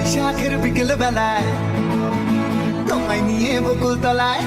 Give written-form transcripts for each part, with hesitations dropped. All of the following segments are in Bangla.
বৈশাখের বিকেল বেলায় তোমায় নিয়ে বকুল তলায়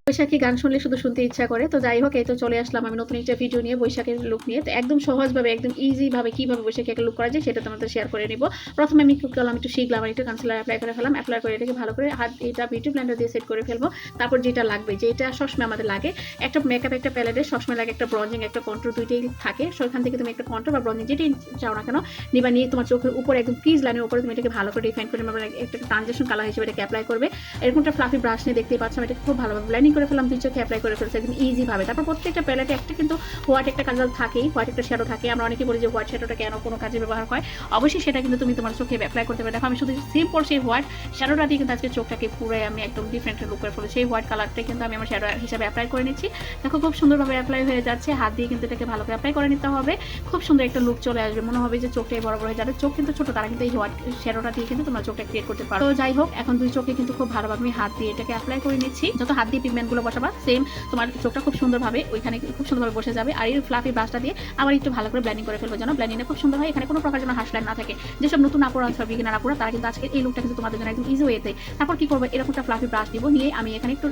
বৈশাখী গান শুনলে শুধু শুনতে ইচ্ছা করে। তো যাই হোক, এই তো চলে আসলাম আমি নতুন একটা ভিডিও নিয়ে বৈশাখের লুক নিয়ে। তো একদম সহজভাবে একদম ইজি ভাবে কিভাবে বৈশাখী একটা লুক করা যায় সেটা তোমাদের শেয়ার করে নিব। প্রথমে আমি কি করলাম, একটু শিখলাম, একটু কনসিলার অ্যাপ্লাই করে ফেলাম। অ্যাপ্লাই করে এটাকে ভালো করে হাত এটা বিউটি ব্লেন্ডার দিয়ে সেট করে ফেলবো। তারপর যেটা লাগবে, যেটা সবসময় আমাদের লাগে, একটা মেকআপ একটা প্যালেটে সবসময় লাগে একটা ব্রঞ্জিং একটা কন্ট্রোল, দুইটাই থাকে। সেখান থেকে তুমি একটা কন্ট্রোল বা ব্রঞ্জিং যেটাই চাও না কেন নিবা, নিয়ে তোমার চোখের উপরে একদম ক্রিজ লাইনের উপরে তুমি এটাকে ভালো করে ডিফাইন করে একটা ট্রানজেকশন কালার হিসেবে এটাকে অ্যাপ্লাই করবে। এরকমটা ফ্লাফি ব্রাশ নিয়ে দেখতেই পাচ্ছ আমি এটাকে খুব ভালোভাবে ব্লেন্ডিং করে ফেলাম, দুই চোখে অ্যাপ্লাই করে ফেলছে একদম ইজি ভাবে। তারপর প্রত্যেকটা প্যালেটে একটা কিন্তু হোয়াইট একটা কাজল থাকেই, হোয়াইট একটা শ্যাডো থাকে। আমরা অনেকে বলি যে হোয়াইট শ্যাডোটা কেন কোনো কাজে ব্যবহার হয়, অবশ্যই সেটা কিন্তু তুমি তোমার চোখে অ্যাপ্লাই করতে পারবে। দেখো আমি শুধু সিম্পল সেই হোয়াইট শ্যাডোটা দিয়ে কিন্তু আজকে চোখটাকে পুরো আমি একদম ডিফারেন্ট লুক করে ফেলি। সেই হোয়াইট কালারটা কিন্তু আমি আমার শ্যাডো হিসাবে অ্যাপ্লাই করে নিচ্ছি। দেখো খুব সুন্দরভাবে অ্যাপ্লাই হয়ে যাচ্ছে, হাত দিয়ে কিন্তু এটাকে ভালো করে অ্যাপ্লাই করে নিতে হবে। খুব সুন্দর একটা লুক চলে আসবে, মনে হবে যে চোখটাই বড় বড় হয়ে যাবে। চোখ কিন্তু ছোট, তারা কিন্তু এই হোয়াইট শ্যাডোটা দিয়ে কিন্তু তোমার চোখটা ক্রিয়েট করতে পারো। তো যাই হোক, এখন দুই চোখে কিন্তু খুব ভালোভাবে আমি হাত দিয়ে এটাকে অ্যাপ্লাই করে নিচ্ছি। যত হাত দিয়ে পিগমেন্টগুলো বসাবা সেম তোমার চোখটা খুব সুন্দরভাবে ওইখানে খুব সুন্দরভাবে বসে যাবে। আর এই ফ্লাফি ব্রাশটা দিয়ে আবার একটু ভালো করে ব্লেন্ডিং করে ফেলবো, যেন ব্লেন্ডিংটা খুব সুন্দর হয়, এখানে কোনো প্রকার যেন হার্শ লাইন না থাকে। যেসব নতুন আপুরা আছে, বিগিনার আপুরা, তারা কিন্তু আজকে এই লুকটা কিন্তু তোমাদের জন্য একদম ইজি ওয়েতে। তারপর কি করবো, এরকম একটা ফ্লাফি ব্রাশ দিব, নিয়ে আমি এখানে একটু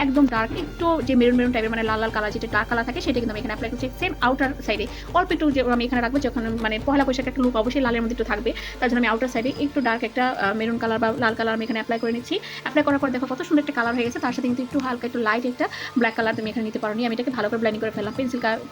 একদম ডার্ক একটু যে মেরুন মেরুন টাইপের মানে লাল লাল কালার যেটা ডার্ক কালার থাকে সেটা কিন্তু আমি এখানে অ্যাপ্লাই করছি সেম আউটার সাইডে। অল্প একটু যে আমি এখানে রাখবো, যখন মানে পহেলা বৈশাখ একটা লুক অবশ্যই লালের মধ্যে একটু থাকবে, তার জন্য আমি আউটার সাইডে একটু ডার্ক একটা মেরুন কালার বা লাল কালার আমি এখানে অ্যাপ্লাই করে নিচ্ছি। অ্যাপ্লাই করার পর দেখো কত সুন্দর একটা কালার হয়ে গেছে। তার সাথে কিন্তু একটু হালকা একটু লাইট একটা ব্ল্যাক কালার তুমি এখানে নিতে পারো। আমি এটাকে ভালো করে ব্লেন্ডিং করে ফেললাম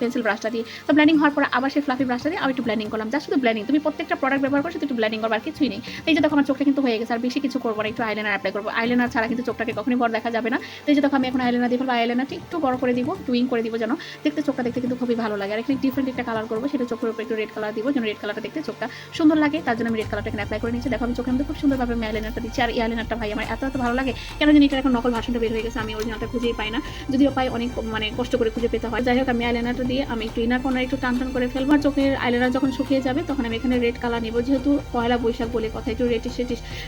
পেন্সিল ব্রাশটা দিয়ে। তো ব্লেন্ডিং হওয়ার পর আবার সেই ফ্লাফি ব্রাশটা দিয়ে আবার একটু ব্লেন্ডিং করলাম। জাস্ট শুধু ব্লেন্ডিং, তুমি প্রত্যেকটা প্রোডাক্ট ব্যবহার করছো একটু ব্লেন্ডিং করবার কিছুই নেই। এই যে দেখো আমার চোখটা কিন্তু হয়ে গেছে, আর বেশি কিছু করবো না, একটু আইলাইনার অ্যাপ্লাই করবো। আইলাইনার ছাড়া কিন্তু চোখটাকে কখনোই বড় দেখা যাবে না। তো এই যে দেখো আমি এখন আইলাইনার দিয়ে ফেলবো, আইলাইনারটা একটু বড় করে দিব, টুইং করে দিব, যেন দেখতে চোখটা দেখতে কিন্তু খুবই ভালো লাগে। আর এখানে ডিফারেন্ট একটা কালার করবো, সেটা চোখের উপরে একটু রেড কালার দিব, যেন রেড কালারটা দেখতে চোখটা সুন্দর লাগে। তার জন্য আমি রেড কালারটা এখানে অ্যাপ্লাই করে নিচ্ছি। দেখো আমি চোখের মধ্যে খুব সুন্দরভাবে আমি আইলাইনারটা দিচ্ছি। আর এই আইলাইনারটা ভাই আমার এত ভালো লাগে কেন জানি, এটা এখন নকল ভার্সনটা বের হয়ে গেছে, আমি অরিজিনালটা খুঁজেই পাই না, যদিও পাই অনেক মানে কষ্ট করে খুঁজে পেতে হয়। যাই হোক, আমি আইলাইনারটা দিয়ে আমি একটু ইনার কর্নার একটু টান টান করে ফেলবো। আর চোখের আইলাইনার যখন শুকিয়ে যাবে তখন আমি এখানে রেড কালার নিব, যেহেতু পয়লা বৈশাখ বলে কথা, একটু রেটিশ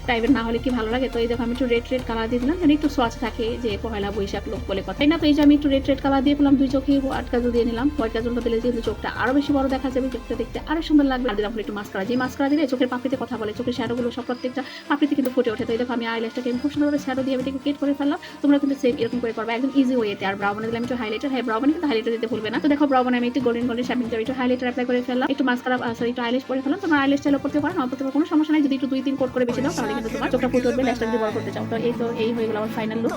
টাইপের না হলে কি ভালো লাগে। তো এই দেখো আমি একটু রেড কালার দিয়ে দিলাম, যেন একটু সোয়াচ থাকে যে পয়লা বৈশাখ লোক বলে কথা, তাই না। তো এই যে আমি একটু রেড কালার দিয়ে ফেলাম, দুই চোখে হোয়াইট কাজল দিয়ে নিলাম। হোয়াইট কাজলটা দিলে কিন্তু চোখটা আরো বেশি বড় দেখা যাবে, চোখটা দেখতে আরো সুন্দর লাগবে। আর দিলাম একটু মাস্কারা, যে মাস্কারা দিলে চোখের পাপড়িতে কথা বলে, চোখের শ্যাডোগুলো সব প্রত্যেকটা পাপড়িতে কিন্তু ফুটে ওঠে। তো এই দেখো আমি আইল্যাশটাকে খুব সুন্দরভাবে শ্যাডো দিয়ে এটাকে ক্রিয়েট করে ফেললাম। তোমরা কিন্তু সেম এরকম করে করবে একদম ইজি ওয়েতে। আর ব্রাউনে দিলাম একটু হাইলাইটার, হ্যাঁ ব্রাউনে কিন্তু হাইলাইটার দিতে ভুলবে না। তো দেখো ব্রাউনে আমি একটু গোল্ডেন শেডিং দিয়ে একটু হাইলাইটার অ্যাপ্লাই করে ফেললাম, একটু মাস্কারা সরি একটু আইল্যাশ করে ফেললাম। তোমার আইল্যাশ চাইলে করতে পারো, না করতে পারো, কোনো সমস্যা নাই। যদি একটু 2-3 কোট করে বেশি দাও তাহলে কিন্তু তোমার চোখটা ফুটে উঠবে, ল্যাশটা যদি বড় করতে চাও। তো এই হয়ে গেল আমার ফাইনাল লুক।